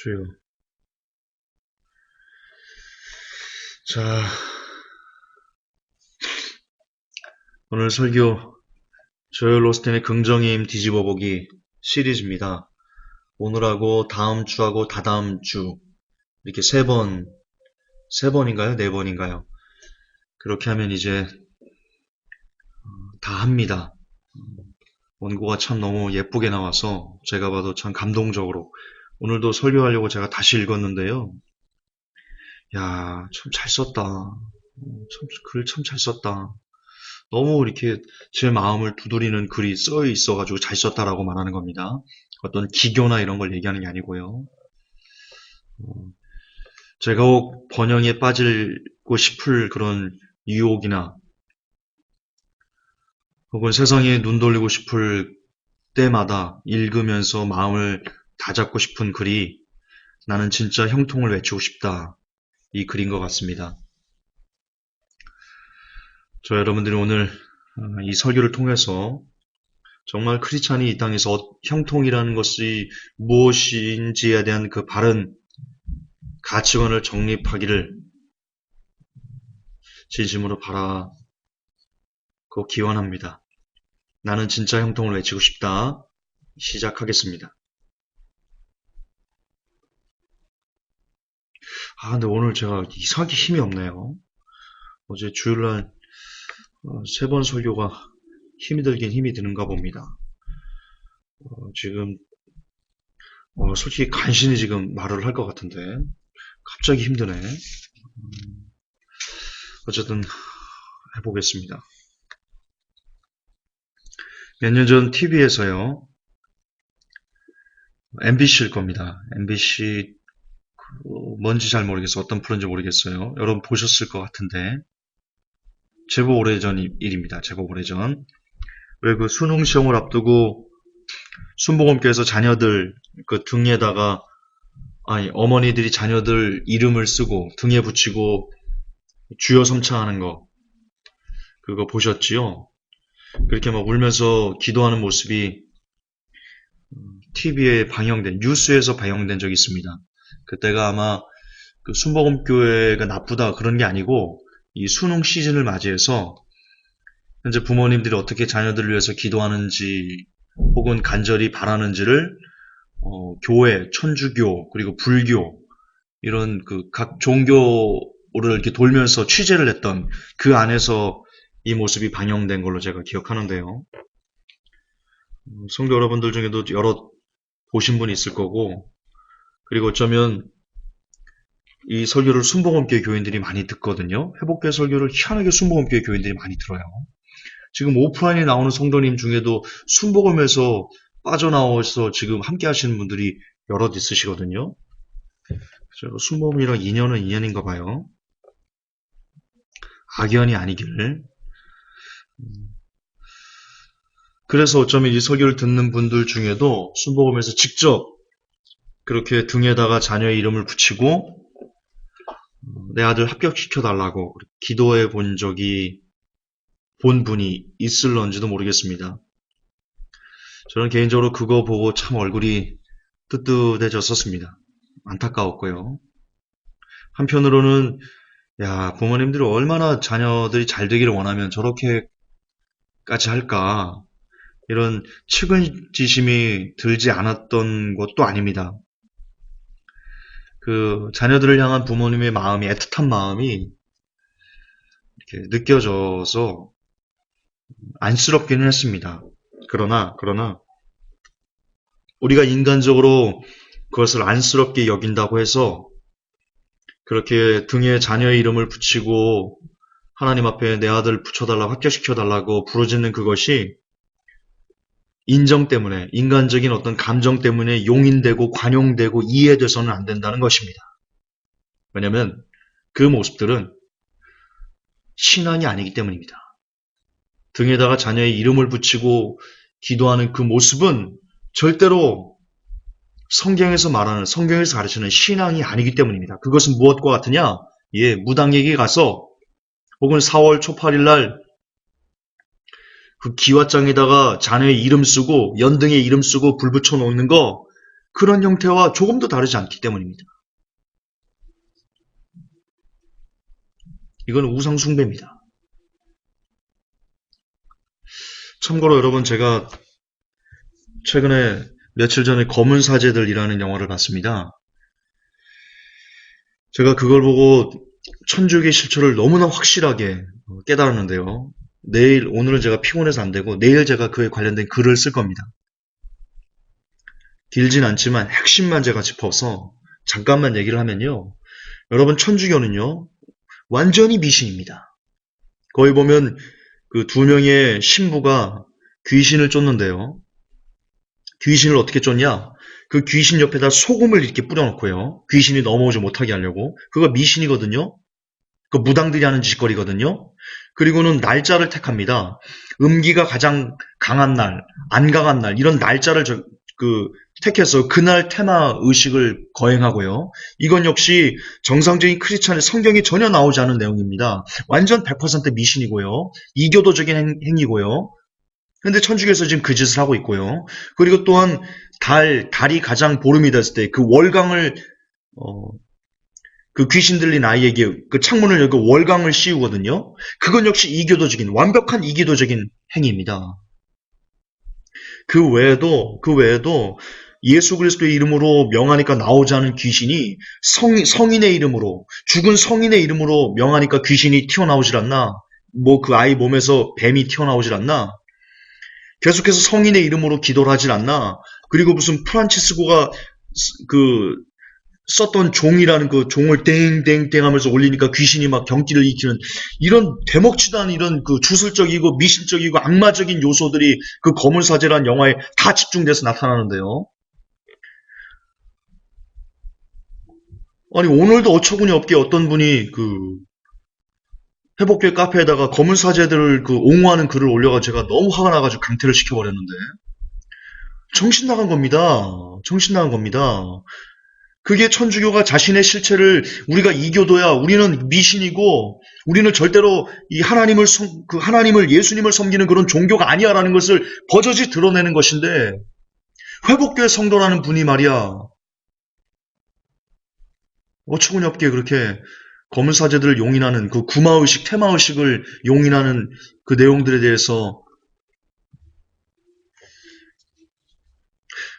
주요. 자, 오늘 설교 조엘 오스틴의 긍정의 힘 뒤집어보기 시리즈입니다. 오늘하고 다음 주하고 다다음 주 이렇게 세 번인가요? 네 번인가요? 그렇게 하면 이제 다 합니다. 원고가 참 너무 예쁘게 나와서 제가 봐도 참 감동적으로 오늘도 설교하려고 제가 다시 읽었는데요. 야, 참 잘 썼다. 글 참 잘 썼다. 너무 이렇게 제 마음을 두드리는 글이 써 있어가지고 잘 썼다라고 말하는 겁니다. 어떤 기교나 이런 걸 얘기하는 게 아니고요. 제가 혹 번영에 빠지고 싶을 그런 유혹이나 혹은 세상에 눈 돌리고 싶을 때마다 읽으면서 마음을 다잡고 싶은 글이 나는 진짜 형통을 외치고 싶다. 이 글인 것 같습니다. 저 여러분들이 오늘 이 설교를 통해서 정말 크리스찬이 이 땅에서 형통이라는 것이 무엇인지에 대한 그 바른 가치관을 정립하기를 진심으로 바라고 기원합니다. 나는 진짜 형통을 외치고 싶다. 시작하겠습니다. 근데 오늘 제가 이상하게 힘이 없네요. 어제 주일날 3번 설교가 힘이 들긴 힘이 드는가 봅니다. 지금 솔직히 간신히 지금 말을 할 것 같은데 갑자기 힘드네. 어쨌든 해보겠습니다. 몇 년 전 TV에서요. MBC일 겁니다. MBC 뭔지 잘 모르겠어요. 어떤 프로인지 모르겠어요. 여러분 보셨을 것 같은데 제법 오래전 일입니다. 제법 오래전. 왜 그 수능 시험을 앞두고 순복음교회에서 자녀들 그 등에다가 어머니들이 자녀들 이름을 쓰고 등에 붙이고 주여 섬창하는 거 그거 보셨지요? 그렇게 막 울면서 기도하는 모습이 TV에 방영된 뉴스에서 방영된 적이 있습니다. 그때가 아마 그 순복음교회가 나쁘다 그런 게 아니고 이 수능 시즌을 맞이해서 현재 부모님들이 어떻게 자녀들을 위해서 기도하는지 혹은 간절히 바라는지를 교회, 천주교, 그리고 불교 이런 그 각 종교를 이렇게 돌면서 취재를 했던 그 안에서 이 모습이 방영된 걸로 제가 기억하는데요. 성도 여러분들 중에도 여러 보신 분이 있을 거고 그리고 어쩌면 이 설교를 순복음교회 교인들이 많이 듣거든요. 회복교회 설교를 희한하게 순복음교회 교인들이 많이 들어요. 지금 오프라인에 나오는 성도님 중에도 순복음에서 빠져나와서 지금 함께 하시는 분들이 여럿 있으시거든요. 순복음이랑 인연은 인연인가 봐요. 악연이 아니길. 그래서 어쩌면 이 설교를 듣는 분들 중에도 순복음에서 직접 그렇게 등에다가 자녀의 이름을 붙이고 내 아들 합격시켜달라고 기도해 본 분이 있을런지도 모르겠습니다. 저는 개인적으로 그거 보고 참 얼굴이 뜨뜻해졌었습니다. 안타까웠고요. 한편으로는 부모님들이 얼마나 자녀들이 잘 되기를 원하면 저렇게까지 할까 이런 측은지심이 들지 않았던 것도 아닙니다. 그 자녀들을 향한 부모님의 마음이 애틋한 마음이 이렇게 느껴져서 안쓰럽기는 했습니다. 그러나 우리가 인간적으로 그것을 안쓰럽게 여긴다고 해서 그렇게 등에 자녀의 이름을 붙이고 하나님 앞에 내 아들 붙여달라고 합격시켜달라고 부르짖는 그것이 인정 때문에 인간적인 어떤 감정 때문에 용인되고 관용되고 이해돼서는 안 된다는 것입니다. 왜냐하면 그 모습들은 신앙이 아니기 때문입니다. 등에다가 자녀의 이름을 붙이고 기도하는 그 모습은 절대로 성경에서 가르치는 신앙이 아니기 때문입니다. 그것은 무엇과 같으냐? 무당에게 가서 혹은 4월 초 8일 날 그 기와장에다가 자녀의 이름 쓰고 연등에 이름 쓰고 불 붙여 놓는 거 그런 형태와 조금도 다르지 않기 때문입니다. 이건 우상 숭배입니다. 참고로 여러분, 제가 최근에 며칠 전에 검은 사제들이라는 영화를 봤습니다. 제가 그걸 보고 천주교의 실체를 너무나 확실하게 깨달았는데요. 오늘은 제가 피곤해서 안 되고 내일 제가 그에 관련된 글을 쓸 겁니다. 길진 않지만 핵심만 제가 짚어서 잠깐만 얘기를 하면요. 여러분, 천주교는요, 완전히 미신입니다. 거기 보면 그 두 명의 신부가 귀신을 쫓는데요. 귀신을 어떻게 쫓냐? 그 귀신 옆에다 소금을 이렇게 뿌려놓고요. 귀신이 넘어오지 못하게 하려고. 그거 미신이거든요. 그 무당들이 하는 짓거리거든요. 그리고는 날짜를 택합니다. 음기가 가장 강한 날, 안 강한 날, 이런 날짜를 택해서 그날 테마 의식을 거행하고요. 이건 역시 정상적인 크리스찬의 성경이 전혀 나오지 않은 내용입니다. 완전 100% 미신이고요. 이교도적인 행위고요. 근데 천주교에서 지금 그 짓을 하고 있고요. 그리고 또한 달이 가장 보름이 됐을 때 그 월광을, 그 귀신 들린 아이에게 그 창문을 열고 월광을 씌우거든요. 그건 역시 완벽한 이교도적인 행위입니다. 그 외에도 예수 그리스도의 이름으로 명하니까 나오지 않은 귀신이 성인의 이름으로, 죽은 성인의 이름으로 명하니까 귀신이 튀어나오질 않나? 그 아이 몸에서 뱀이 튀어나오질 않나? 계속해서 성인의 이름으로 기도를 하질 않나? 그리고 무슨 프란치스코가 썼던 종이라는 그 종을 땡땡땡 하면서 올리니까 귀신이 막 경기를 일으키는, 이런 되먹지도 않은 이런 그 주술적이고 미신적이고 악마적인 요소들이 그 거물사제라는 영화에 다 집중돼서 나타나는데요. 아니, 오늘도 어처구니 없게 어떤 분이 회복교회 카페에다가 거물사제들을 옹호하는 글을 올려가지고 제가 너무 화가 나가지고 강퇴를 시켜버렸는데, 정신 나간 겁니다. 정신 나간 겁니다. 그게 천주교가 자신의 실체를, 우리가 이교도야, 우리는 미신이고 우리는 절대로 이 하나님을 예수님을 섬기는 그런 종교가 아니야라는 것을 버젓이 드러내는 것인데, 회복교회 성도라는 분이 말이야, 어처구니 없게 그렇게 거물사제들을 용인하는 그 구마의식, 테마의식을 용인하는 그 내용들에 대해서.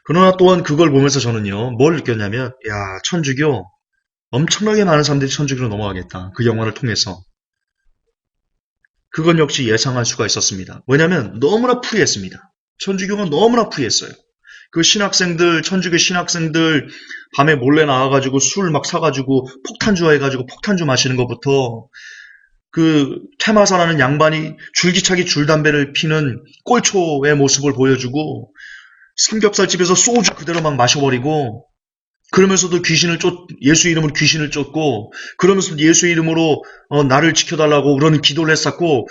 그러나 또한 그걸 보면서 저는요, 뭘 느꼈냐면, 야, 천주교, 엄청나게 많은 사람들이 천주교로 넘어가겠다. 그 영화를 통해서. 그건 역시 예상할 수가 있었습니다. 왜냐하면 너무나 프리했습니다. 천주교가 너무나 프리했어요. 그 천주교 신학생들 밤에 몰래 나와가지고 술 막 사가지고 폭탄주 해가지고 폭탄주 마시는 것부터, 그 테마사라는 양반이 줄기차게 줄담배를 피는 꼴초의 모습을 보여주고, 삼겹살집에서 소주 그대로 막 마셔버리고, 그러면서도 예수 이름으로 귀신을 쫓고, 그러면서도 예수 이름으로 나를 지켜달라고 그러는 기도를 했었고,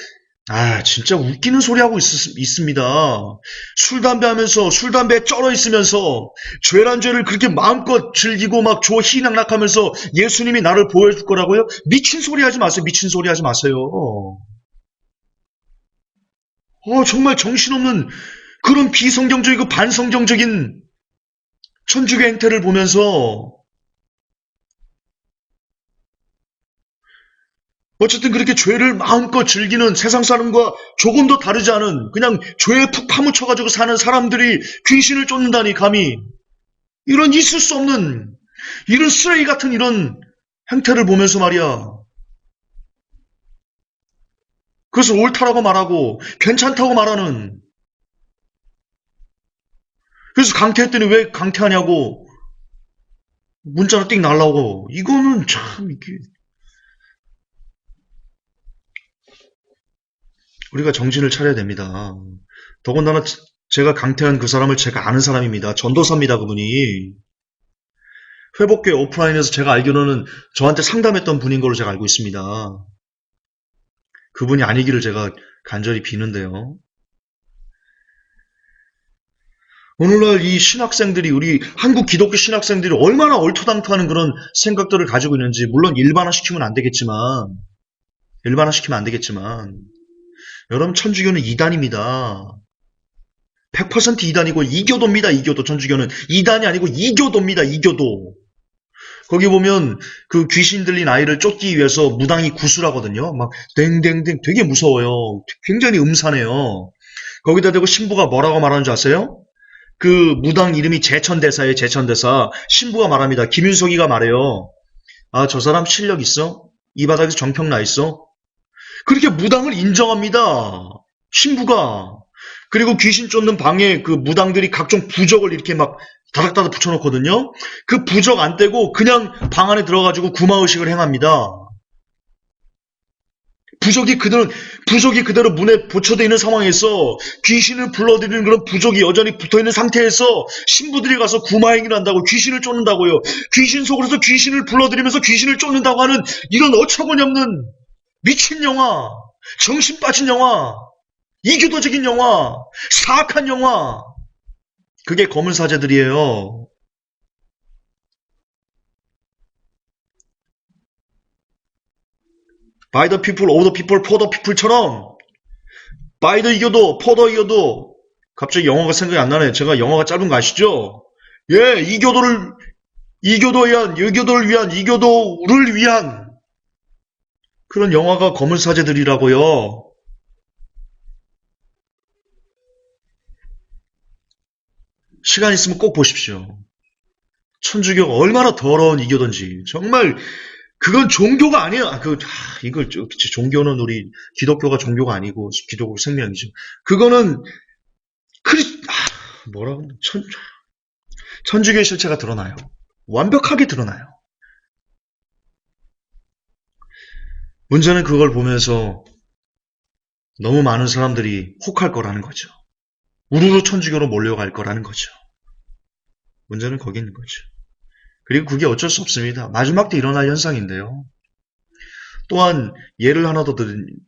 진짜 웃기는 소리 하고 있습니다. 술 담배에 쩔어 있으면서 죄란 죄를 그렇게 마음껏 즐기고 막 희낙낙하면서 예수님이 나를 보여줄 거라고요? 미친 소리 하지 마세요. 미친 소리 하지 마세요. 정말 정신없는 그런 비성경적이고 반성경적인 천주교 행태를 보면서, 어쨌든 그렇게 죄를 마음껏 즐기는 세상 사람과 조금도 다르지 않은 그냥 죄에 푹 파묻혀가지고 사는 사람들이 귀신을 쫓는다니, 감히 이런 있을 수 없는 이런 쓰레기 같은 이런 행태를 보면서 말이야. 그래서 옳다라고 말하고 괜찮다고 말하는, 그래서 강퇴했더니 왜 강퇴하냐고 문자로 띡 날라오고, 이거는 참 이게, 우리가 정신을 차려야 됩니다. 더군다나 제가 강퇴한 그 사람을 제가 아는 사람입니다. 전도사입니다, 그분이. 회복교회 오프라인에서 제가 알기로는 저한테 상담했던 분인 걸로 제가 알고 있습니다. 그분이 아니기를 제가 간절히 비는데요. 오늘날 이 신학생들이, 우리 한국 기독교 신학생들이 얼마나 얼토당토하는 그런 생각들을 가지고 있는지, 물론 일반화시키면 안 되겠지만, 여러분, 천주교는 이단입니다. 100% 이단이고 이교도입니다. 이교도. 천주교는 이단이 아니고 이교도입니다. 이교도. 거기 보면 그 귀신 들린 아이를 쫓기 위해서 무당이 구술하거든요. 막 댕댕댕 되게 무서워요. 굉장히 음산해요. 거기다 대고 신부가 뭐라고 말하는 줄 아세요? 그 무당 이름이 제천대사예요. 제천대사. 신부가 말합니다. 김윤석이가 말해요. 아, 저 사람 실력 있어? 이 바닥에서 정평 나 있어? 그렇게 무당을 인정합니다. 신부가. 그리고 귀신 쫓는 방에 그 무당들이 각종 부적을 이렇게 막 다닥다닥 붙여놓거든요. 그 부적 안 떼고 그냥 방 안에 들어가지고 구마의식을 행합니다. 부적이 그대로 문에 붙여져 있는 상황에서 귀신을 불러들이는 그런 부적이 여전히 붙어있는 상태에서 신부들이 가서 구마행위를 한다고 귀신을 쫓는다고요. 귀신 속으로서 귀신을 불러들이면서 귀신을 쫓는다고 하는 이런 어처구니없는 미친 영화, 정신 빠진 영화, 이교도적인 영화, 사악한 영화. 그게 검은 사제들이에요. By the people, of the people, for the people처럼 by the 이교도, for the 이교도. 갑자기 영어가 생각이 안 나네. 제가 영어가 짧은 거 아시죠? 예, 이교도를 위한, 이교도를 위한 그런 영화가 검은 사제들이라고요. 시간 있으면 꼭 보십시오. 천주교가 얼마나 더러운 이교도인지. 정말 그건 종교가 아니에요. 이걸 종교는 우리 기독교가 종교가 아니고 기독교 생명이죠. 그거는 뭐라고 천주교의 실체가 드러나요. 완벽하게 드러나요. 문제는 그걸 보면서 너무 많은 사람들이 혹할 거라는 거죠. 우르르 천주교로 몰려갈 거라는 거죠. 문제는 거기 있는 거죠. 그리고 그게 어쩔 수 없습니다. 마지막 때 일어날 현상인데요. 또한 예를 하나 더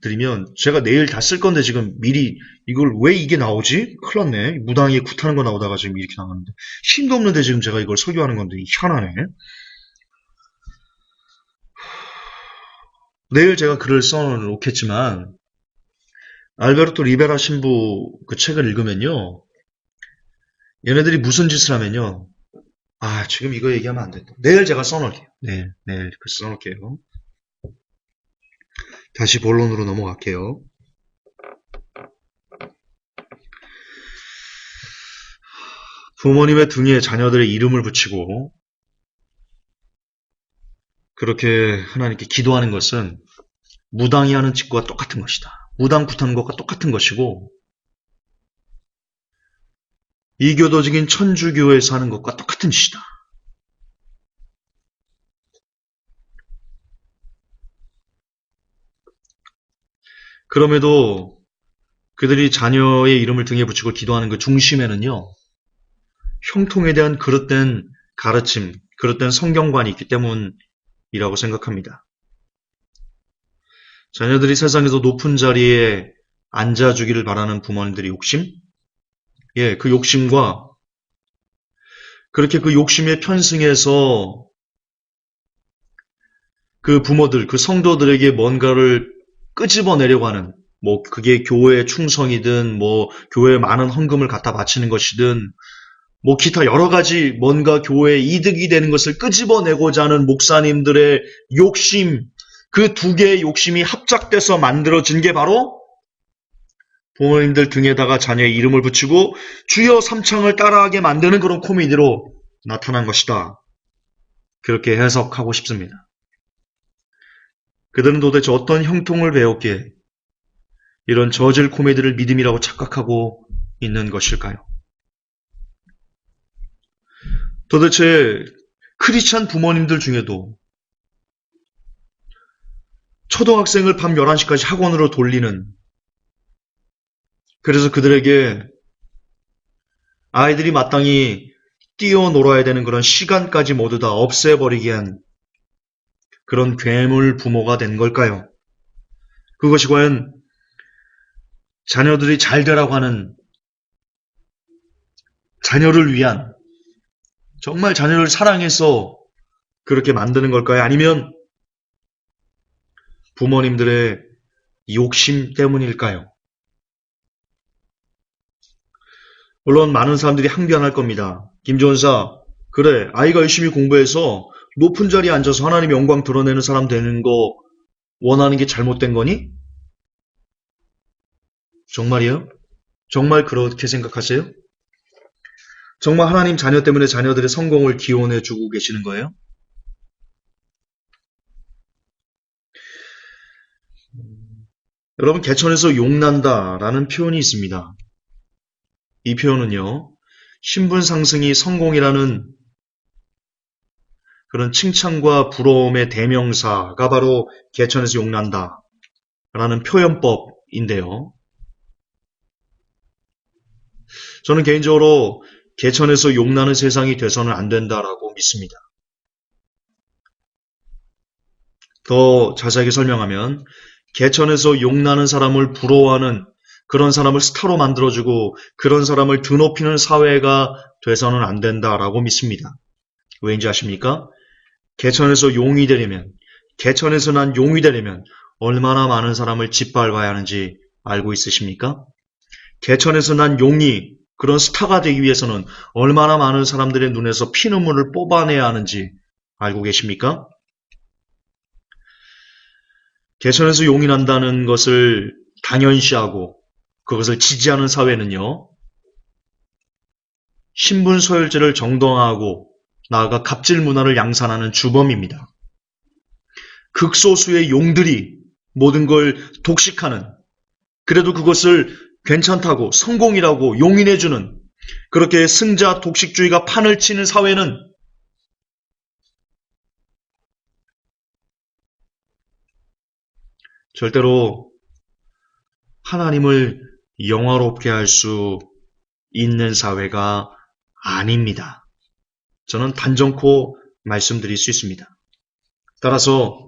드리면 제가 내일 다 쓸 건데 지금 미리 이걸 왜 이게 나오지? 큰일 났네. 무당이 굿하는 거 나오다가 지금 이렇게 나왔는데 힘도 없는데 지금 제가 이걸 설교하는 건데 희한하네. 내일 제가 글을 써놓겠지만 알베르토 리베라 신부 그 책을 읽으면요. 얘네들이 무슨 짓을 하면요. 지금 이거 얘기하면 안 된다. 내일 제가 써놓을게요. 내일 글 써놓을게요. 다시 본론으로 넘어갈게요. 부모님의 등에 자녀들의 이름을 붙이고 그렇게 하나님께 기도하는 것은 무당이 하는 짓과 똑같은 것이다. 무당 굿하는 것과 똑같은 것이고 이교도적인 천주교에서 하는 것과 똑같은 짓이다. 그럼에도 그들이 자녀의 이름을 등에 붙이고 기도하는 그 중심에는요. 형통에 대한 그릇된 가르침, 그릇된 성경관이 있기 때문이라고 생각합니다. 자녀들이 세상에서 높은 자리에 앉아주기를 바라는 부모님들의 욕심? 예, 그 욕심과 그렇게 그 욕심에 편승해서 그 부모들, 그 성도들에게 뭔가를 끄집어내려고 하는 뭐 그게 교회의 충성이든 뭐 교회에 많은 헌금을 갖다 바치는 것이든 뭐 기타 여러 가지 뭔가 교회에 이득이 되는 것을 끄집어내고자 하는 목사님들의 욕심, 그 두 개의 욕심이 합작돼서 만들어진 게 바로 부모님들 등에다가 자녀의 이름을 붙이고 주여 삼창을 따라하게 만드는 그런 코미디로 나타난 것이다. 그렇게 해석하고 싶습니다. 그들은 도대체 어떤 형통을 배웠기에 이런 저질 코미디를 믿음이라고 착각하고 있는 것일까요? 도대체 크리스찬 부모님들 중에도 초등학생을 밤 11시까지 학원으로 돌리는 그래서 그들에게 아이들이 마땅히 뛰어놀아야 되는 그런 시간까지 모두 다 없애버리게 한 그런 괴물 부모가 된 걸까요? 그것이 과연 자녀들이 잘 되라고 하는 자녀를 위한 정말 자녀를 사랑해서 그렇게 만드는 걸까요? 아니면 부모님들의 욕심 때문일까요? 물론 많은 사람들이 항변할 겁니다. 김전사, 그래, 아이가 열심히 공부해서 높은 자리에 앉아서 하나님 영광 드러내는 사람 되는 거 원하는 게 잘못된 거니? 정말이에요? 정말 그렇게 생각하세요? 정말 하나님 자녀 때문에 자녀들의 성공을 기원해 주고 계시는 거예요? 여러분, 개천에서 용난다라는 표현이 있습니다. 이 표현은요, 신분 상승이 성공이라는 그런 칭찬과 부러움의 대명사가 바로 개천에서 용난다라는 표현법인데요. 저는 개인적으로 개천에서 용나는 세상이 돼서는 안 된다라고 믿습니다. 더 자세하게 설명하면 개천에서 용나는 사람을 부러워하는 그런 사람을 스타로 만들어주고 그런 사람을 드높이는 사회가 돼서는 안 된다라고 믿습니다. 왜인지 아십니까? 개천에서 용이 되려면, 개천에서 난 용이 되려면 얼마나 많은 사람을 짓밟아야 하는지 알고 있으십니까? 개천에서 난 용이 그런 스타가 되기 위해서는 얼마나 많은 사람들의 눈에서 피눈물을 뽑아내야 하는지 알고 계십니까? 개천에서 용이 난다는 것을 당연시하고 그것을 지지하는 사회는요, 신분서열제를 정당화하고 나아가 갑질 문화를 양산하는 주범입니다. 극소수의 용들이 모든 걸 독식하는, 그래도 그것을 괜찮다고 성공이라고 용인해주는 그렇게 승자 독식주의가 판을 치는 사회는 절대로 하나님을 영화롭게 할 수 있는 사회가 아닙니다. 저는 단정코 말씀드릴 수 있습니다. 따라서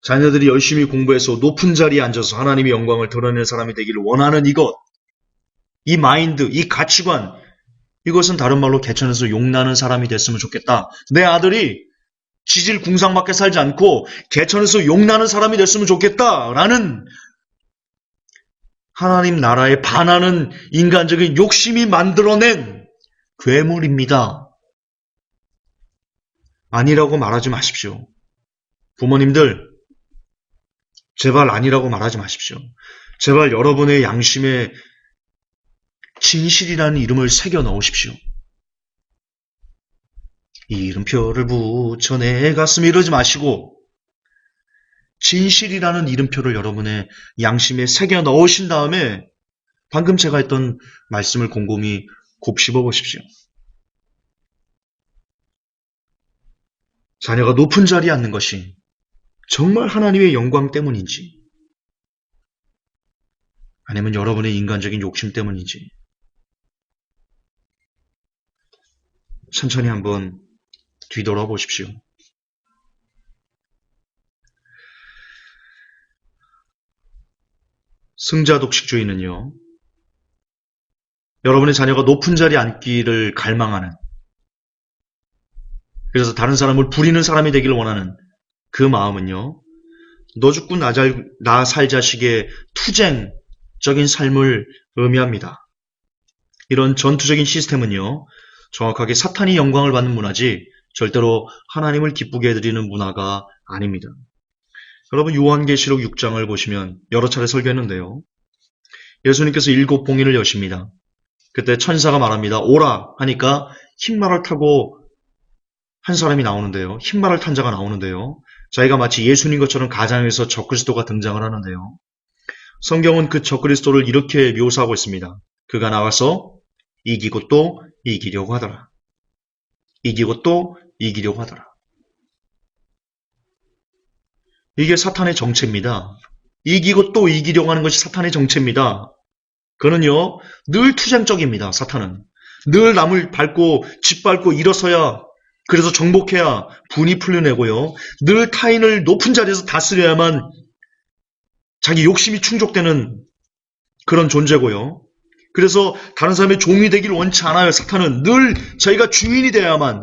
자녀들이 열심히 공부해서 높은 자리에 앉아서 하나님의 영광을 드러내는 사람이 되기를 원하는 이것, 이 마인드, 이 가치관, 이것은 다른 말로 개천에서 용나는 사람이 됐으면 좋겠다. 내 아들이 지질 궁상밖에 살지 않고 개천에서 용나는 사람이 됐으면 좋겠다라는 하나님 나라에 반하는 인간적인 욕심이 만들어낸 괴물입니다. 아니라고 말하지 마십시오. 부모님들, 제발 아니라고 말하지 마십시오. 제발 여러분의 양심에 진실이라는 이름을 새겨 넣으십시오. 이름표를 붙여 내 가슴에 이러지 마시고 진실이라는 이름표를 여러분의 양심에 새겨 넣으신 다음에 방금 제가 했던 말씀을 곰곰이 곱씹어 보십시오. 자녀가 높은 자리에 앉는 것이 정말 하나님의 영광 때문인지 아니면 여러분의 인간적인 욕심 때문인지 천천히 한번 뒤돌아보십시오. 승자 독식주의는요, 여러분의 자녀가 높은 자리에 앉기를 갈망하는, 그래서 다른 사람을 부리는 사람이 되기를 원하는 그 마음은요, 너 죽고 나 살 자식의 투쟁적인 삶을 의미합니다. 이런 전투적인 시스템은요, 정확하게 사탄이 영광을 받는 문화지 절대로 하나님을 기쁘게 해드리는 문화가 아닙니다. 여러분, 요한계시록 6장을 보시면 여러 차례 설교했는데요. 예수님께서 7 봉인을 여십니다. 그때 천사가 말합니다. 오라 하니까 흰말을 타고 한 사람이 나오는데요. 흰말을 탄 자가 나오는데요. 자기가 마치 예수님 것처럼 가장에서 적그리스도가 등장을 하는데요. 성경은 그 적그리스도를 이렇게 묘사하고 있습니다. 그가 나와서 이기고 또 이기려고 하더라. 이기고 또 이기려고 하더라. 이게 사탄의 정체입니다. 이기고 또 이기려고 하는 것이 사탄의 정체입니다. 그는요, 늘 투쟁적입니다. 사탄은. 늘 남을 밟고 짓밟고 일어서야, 그래서 정복해야 분이 풀려내고요. 늘 타인을 높은 자리에서 다스려야만 자기 욕심이 충족되는 그런 존재고요. 그래서 다른 사람의 종이 되기를 원치 않아요. 사탄은 늘 자기가 주인이 돼야만,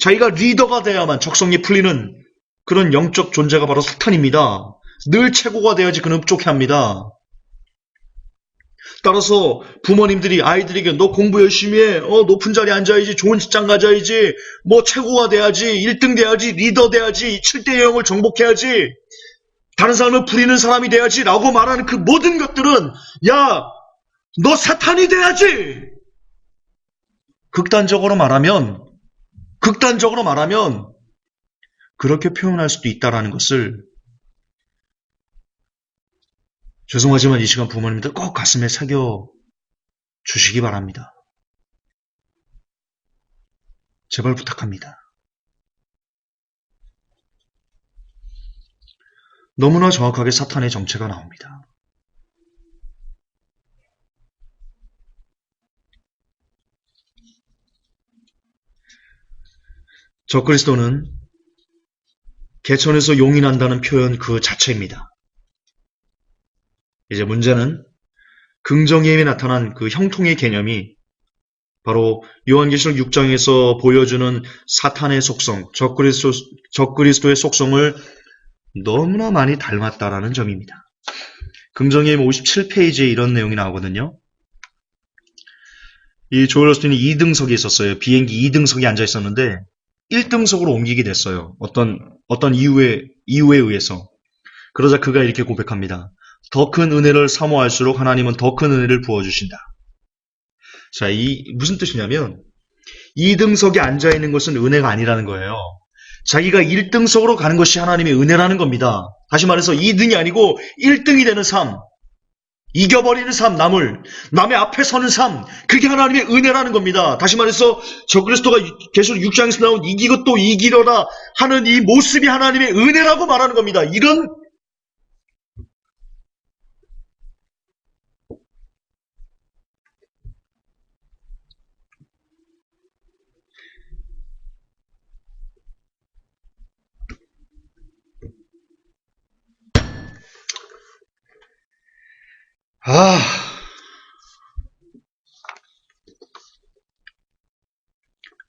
자기가 리더가 돼야만 적성이 풀리는 그런 영적 존재가 바로 사탄입니다. 늘 최고가 돼야지 그는 흡족해 합니다. 따라서 부모님들이 아이들에게 너 공부 열심히 해. 높은 자리에 앉아야지. 좋은 직장 가져야지. 뭐 최고가 돼야지. 1등 돼야지. 리더 돼야지. 7대 영을 정복해야지. 다른 사람을 부리는 사람이 돼야지. 라고 말하는 그 모든 것들은 야, 너 사탄이 돼야지. 극단적으로 말하면 그렇게 표현할 수도 있다라는 것을 죄송하지만 이 시간 부모님들 꼭 가슴에 새겨 주시기 바랍니다. 제발 부탁합니다. 너무나 정확하게 사탄의 정체가 나옵니다. 적그리스도는 개천에서 용이 난다는 표현 그 자체입니다. 이제 문제는 긍정의 힘에 나타난 그 형통의 개념이 바로 요한계시록 6장에서 보여주는 사탄의 속성, 적그리스도의 속성을 너무나 많이 닮았다라는 점입니다. 긍정의 힘 57페이지에 이런 내용이 나오거든요. 이 조엘 오스틴이 2등석에 있었어요. 비행기 2등석에 앉아 있었는데 1등석으로 옮기게 됐어요. 어떤 이유에 의해서. 그러자 그가 이렇게 고백합니다. 더 큰 은혜를 사모할수록 하나님은 더 큰 은혜를 부어주신다. 자, 무슨 뜻이냐면 2등석에 앉아있는 것은 은혜가 아니라는 거예요. 자기가 1등석으로 가는 것이 하나님의 은혜라는 겁니다. 다시 말해서 2등이 아니고 1등이 되는 삶, 이겨버리는 삶, 남의 앞에 서는 삶, 그게 하나님의 은혜라는 겁니다. 다시 말해서 적그리스도가 계속 6장에서 나온 이기고 또 이기려라 하는 이 모습이 하나님의 은혜라고 말하는 겁니다. 이런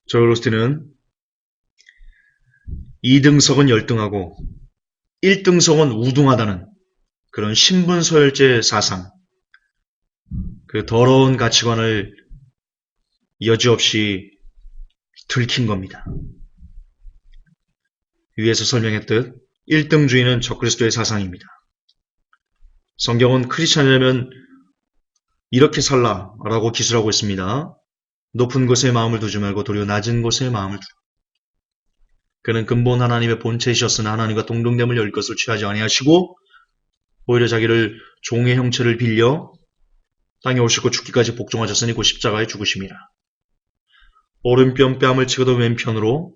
조엘 오스틴은 2등석은 열등하고 1등석은 우등하다는 그런 신분서열제 사상, 그 더러운 가치관을 여지없이 들킨 겁니다. 위에서 설명했듯 1등주의는 적그리스도의 사상입니다. 성경은 크리스찬이라면 이렇게 살라라고 기술하고 있습니다. 높은 곳에 마음을 두지 말고 도리어 낮은 곳에 마음을 두라. 그는 근본 하나님의 본체이셨으나 하나님과 동등됨을 열 것을 취하지 아니하시고 오히려 자기를 종의 형체를 빌려 땅에 오시고 죽기까지 복종하셨으니 곧 십자가에 죽으심이라. 오른편 뺨을 치고도 왼편으로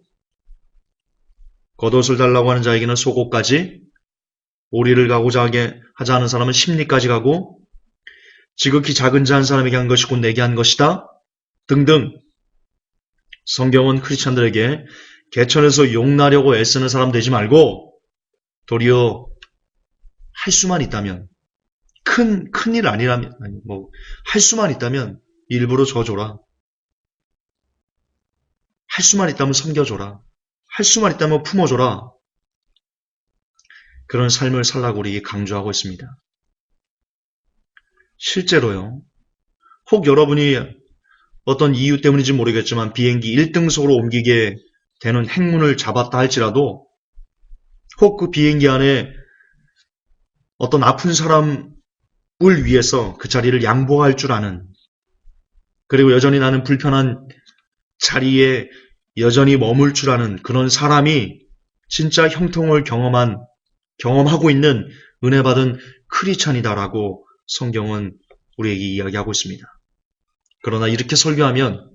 겉옷을 달라고 하는 자에게는 속옷까지, 오리를 가고자 하지 않은 사람은 심리까지 가고, 지극히 작은 자 한 사람에게 한 것이 곧 내게 한 것이다 등등. 성경은 크리스찬들에게 개천에서 용나려고 애쓰는 사람 되지 말고 도리어 할 수만 있다면, 큰일 아니라면, 할 수만 있다면 일부러 져줘라. 할 수만 있다면 섬겨줘라. 할 수만 있다면 품어줘라. 그런 삶을 살라고 우리에게 강조하고 있습니다. 실제로요. 혹 여러분이 어떤 이유 때문인지 모르겠지만 비행기 1등석으로 옮기게 되는 행운을 잡았다 할지라도 혹 그 비행기 안에 어떤 아픈 사람을 위해서 그 자리를 양보할 줄 아는, 그리고 여전히 나는 불편한 자리에 여전히 머물 줄 아는 그런 사람이 진짜 형통을 경험하고 있는 은혜받은 크리스찬이다라고 성경은 우리에게 이야기하고 있습니다. 그러나 이렇게 설교하면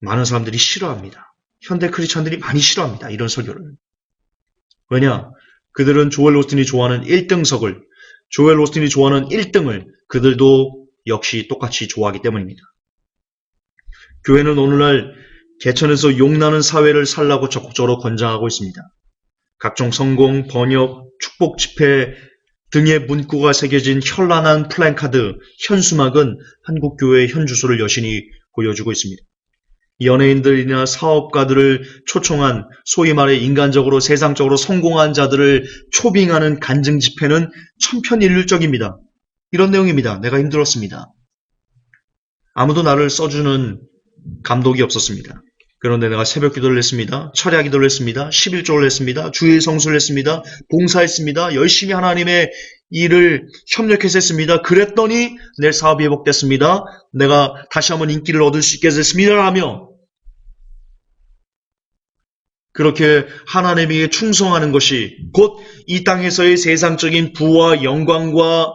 많은 사람들이 싫어합니다. 현대 크리스찬들이 많이 싫어합니다. 이런 설교를. 왜냐? 그들은 조엘 오스틴이 좋아하는 1등석을, 조엘 오스틴이 좋아하는 1등을 그들도 역시 똑같이 좋아하기 때문입니다. 교회는 오늘날 개천에서 용나는 사회를 살라고 적극적으로 권장하고 있습니다. 각종 성공, 번역, 축복 집회 등의 문구가 새겨진 현란한 플랜카드, 현수막은 한국 교회의 현주소를 여신히 보여주고 있습니다. 연예인들이나 사업가들을 초청한 소위 말해 인간적으로 세상적으로 성공한 자들을 초빙하는 간증 집회는 천편일률적입니다. 이런 내용입니다. 내가 힘들었습니다. 아무도 나를 써주는 감독이 없었습니다. 그런데 내가 새벽 기도를 했습니다. 철야 기도를 했습니다. 11조를 했습니다. 주일 성수를 했습니다. 봉사했습니다. 열심히 하나님의 일을 협력해서 했습니다. 그랬더니 내 사업이 회복됐습니다. 내가 다시 한번 인기를 얻을 수 있게 됐습니다. 라며 그렇게 하나님에게 충성하는 것이 곧 이 땅에서의 세상적인 부와 영광과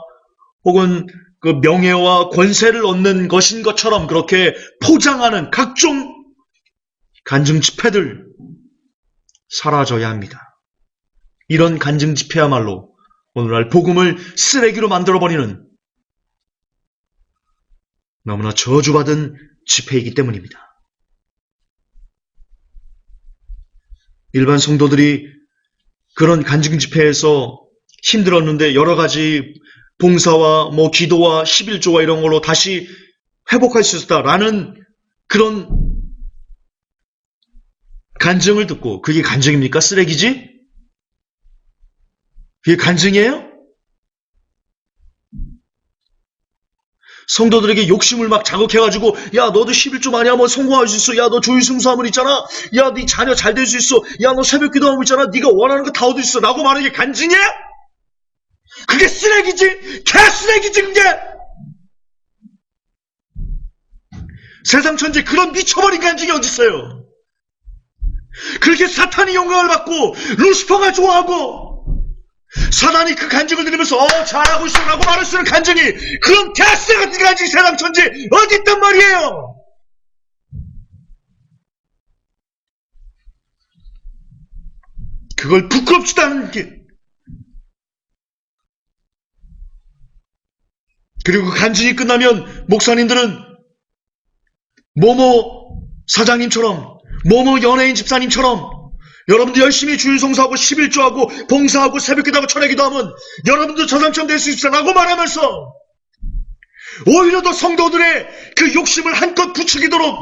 혹은 그 명예와 권세를 얻는 것인 것처럼 그렇게 포장하는 각종 간증 집회들 사라져야 합니다. 이런 간증 집회야말로 오늘날 복음을 쓰레기로 만들어버리는 너무나 저주받은 집회이기 때문입니다. 일반 성도들이 그런 간증 집회에서 힘들었는데 여러 가지 봉사와 기도와 11조와 이런 걸로 다시 회복할 수 있었다라는 그런 간증을 듣고 그게 간증입니까? 쓰레기지? 그게 간증이에요? 성도들에게 욕심을 막 자극해가지고 야 너도 11조 많이 하면 성공할 수 있어. 야 너 조일 승수하면 있잖아. 야 네 자녀 잘 될 수 있어. 야 너 새벽 기도하면 있잖아. 네가 원하는 거 다 얻을 수 있어. 라고 말하는 게 간증이야? 그게 쓰레기지? 개쓰레기지 그게! 세상 천지 그런 미쳐버린 간증이 어디 있어요? 그렇게 사탄이 영광을 받고 루시퍼가 좋아하고 사단이 그 간증을 들으면서 잘하고 있어 라고 말을 쓰는 간증이 그런 개쓰레 같은 간증이 세상 천지 어디 있단 말이에요? 그걸 부끄럽지도 않은 게 그리고 그 간증이 끝나면 목사님들은 모모 사장님처럼 모모 연예인 집사님처럼 여러분도 열심히 주일 성수하고 11조하고 봉사하고 새벽기도하고 철야기도하면 여러분도 저상처럼 될 수 있어라고 말하면서 오히려 더 성도들의 그 욕심을 한껏 부추기도록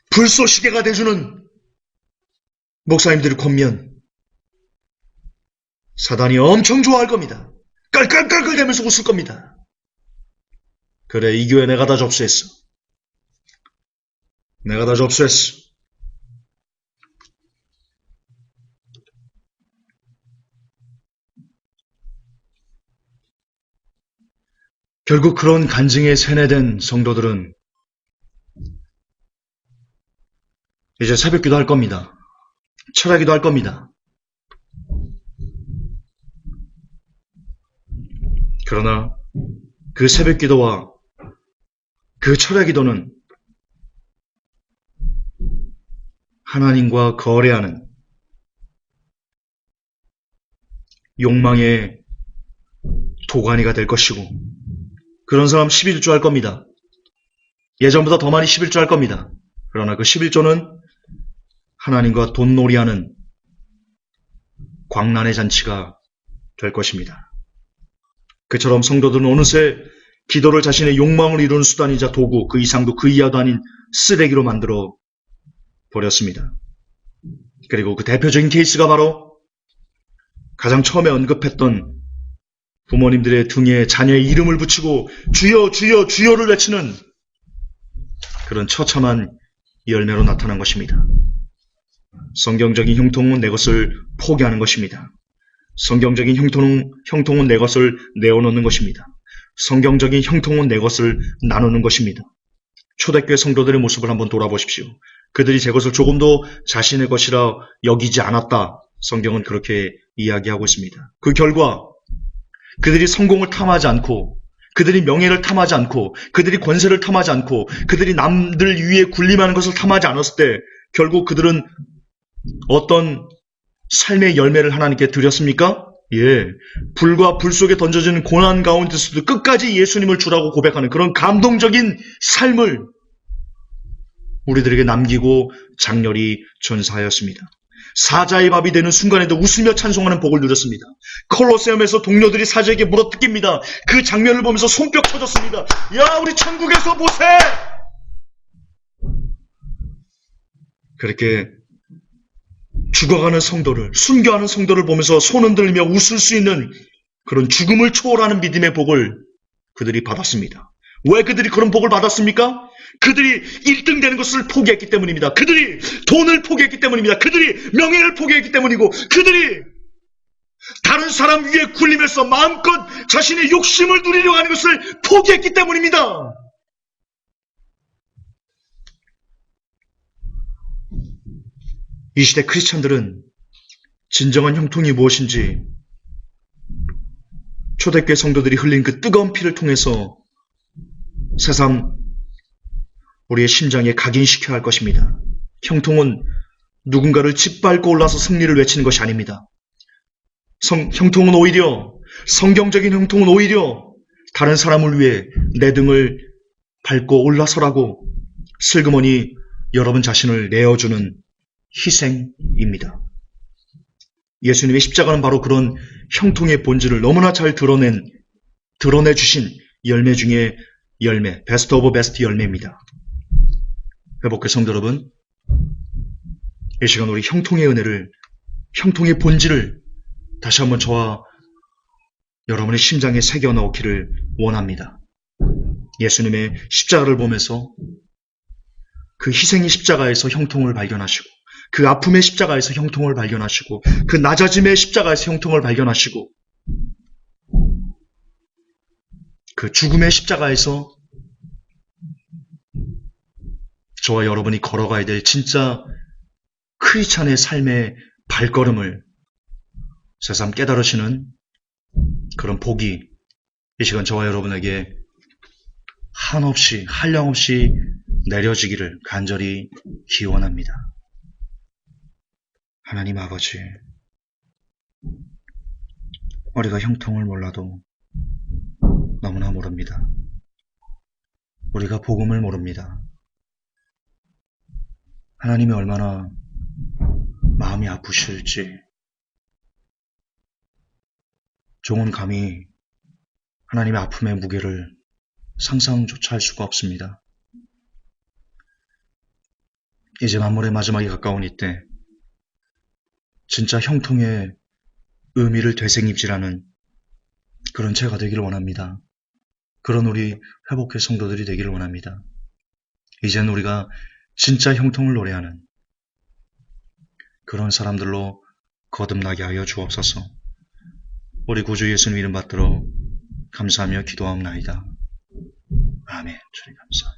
불쏘시개가 돼주는 목사님들을 권면 사단이 엄청 좋아할 겁니다. 깔깔깔깔대면서 웃을 겁니다. 그래 이 교회 내가 다 접수했어. 내가 다 접수했어. 결국 그런 간증에 세뇌된 성도들은 이제 새벽기도 할 겁니다. 철야기도 할 겁니다. 그러나 그 새벽기도와 그 철야기도는 하나님과 거래하는 욕망의 도가니가 될 것이고 그런 사람 11조 할 겁니다. 예전보다 더 많이 11조 할 겁니다. 그러나 그 11조는 하나님과 돈놀이하는 광란의 잔치가 될 것입니다. 그처럼 성도들은 어느새 기도를 자신의 욕망을 이루는 수단이자 도구, 그 이상도 그 이하도 아닌 쓰레기로 만들어 버렸습니다. 그리고 그 대표적인 케이스가 바로 가장 처음에 언급했던 부모님들의 등에 자녀의 이름을 붙이고 주여 주여 주여를 외치는 그런 처참한 열매로 나타난 것입니다. 성경적인 형통은 내 것을 포기하는 것입니다. 성경적인 형통은 내 것을 내어놓는 것입니다. 성경적인 형통은 내 것을 나누는 것입니다. 초대교회 성도들의 모습을 한번 돌아보십시오. 그들이 제 것을 조금도 자신의 것이라 여기지 않았다. 성경은 그렇게 이야기하고 있습니다. 그 결과 그들이 성공을 탐하지 않고 그들이 명예를 탐하지 않고 그들이 권세를 탐하지 않고 그들이 남들 위에 군림하는 것을 탐하지 않았을 때 결국 그들은 어떤 삶의 열매를 하나님께 드렸습니까? 예, 불과 불 속에 던져지는 고난 가운데서도 끝까지 예수님을 주라고 고백하는 그런 감동적인 삶을 우리들에게 남기고 장렬히 전사하였습니다. 사자의 밥이 되는 순간에도 웃으며 찬송하는 복을 누렸습니다. 콜로세움에서 동료들이 사자에게 물어뜯깁니다. 그 장면을 보면서 손뼉 쳐졌습니다. 야, 우리 천국에서 보세! 그렇게 죽어가는 성도를, 순교하는 성도를 보면서 손 흔들며 웃을 수 있는 그런 죽음을 초월하는 믿음의 복을 그들이 받았습니다. 왜 그들이 그런 복을 받았습니까? 그들이 1등 되는 것을 포기했기 때문입니다. 그들이 돈을 포기했기 때문입니다. 그들이 명예를 포기했기 때문이고, 그들이 다른 사람 위에 굴리면서 마음껏 자신의 욕심을 누리려고 하는 것을 포기했기 때문입니다. 이 시대 크리스찬들은 진정한 형통이 무엇인지 초대교회 성도들이 흘린 그 뜨거운 피를 통해서 새삼 우리의 심장에 각인시켜야 할 것입니다. 형통은 누군가를 짓밟고 올라서 승리를 외치는 것이 아닙니다. 형통은 오히려, 성경적인 형통은 오히려 다른 사람을 위해 내 등을 밟고 올라서라고 슬그머니 여러분 자신을 내어주는 희생입니다. 예수님의 십자가는 바로 그런 형통의 본질을 너무나 잘 드러내주신 열매 중에 열매, 베스트 오브 베스트 열매입니다. 회복교회 성도 여러분, 이 시간 우리 형통의 은혜를, 형통의 본질을 다시 한번 저와 여러분의 심장에 새겨 넣기를 원합니다. 예수님의 십자가를 보면서 그 희생의 십자가에서 형통을 발견하시고, 그 아픔의 십자가에서 형통을 발견하시고, 그 낮아짐의 십자가에서 형통을 발견하시고, 그 죽음의 십자가에서 저와 여러분이 걸어가야 될 진짜 크리스찬의 삶의 발걸음을 새삼 깨달으시는 그런 복이 이 시간 저와 여러분에게 한없이, 한량없이 내려지기를 간절히 기원합니다. 하나님 아버지, 우리가 형통을 몰라도 너무나 모릅니다. 우리가 복음을 모릅니다. 하나님이 얼마나 마음이 아프실지 종은 감히 하나님의 아픔의 무게를 상상조차 할 수가 없습니다. 이제 만물의 마지막이 가까운 이때 진짜 형통의 의미를 되새김질하는 그런 제가 되기를 원합니다. 그런 우리 회복회 성도들이 되기를 원합니다. 이제는 우리가 진짜 형통을 노래하는 그런 사람들로 거듭나게 하여 주옵소서. 우리 구주 예수님 이름 받들어 감사하며 기도하옵나이다. 아멘. 주님 감사합니다.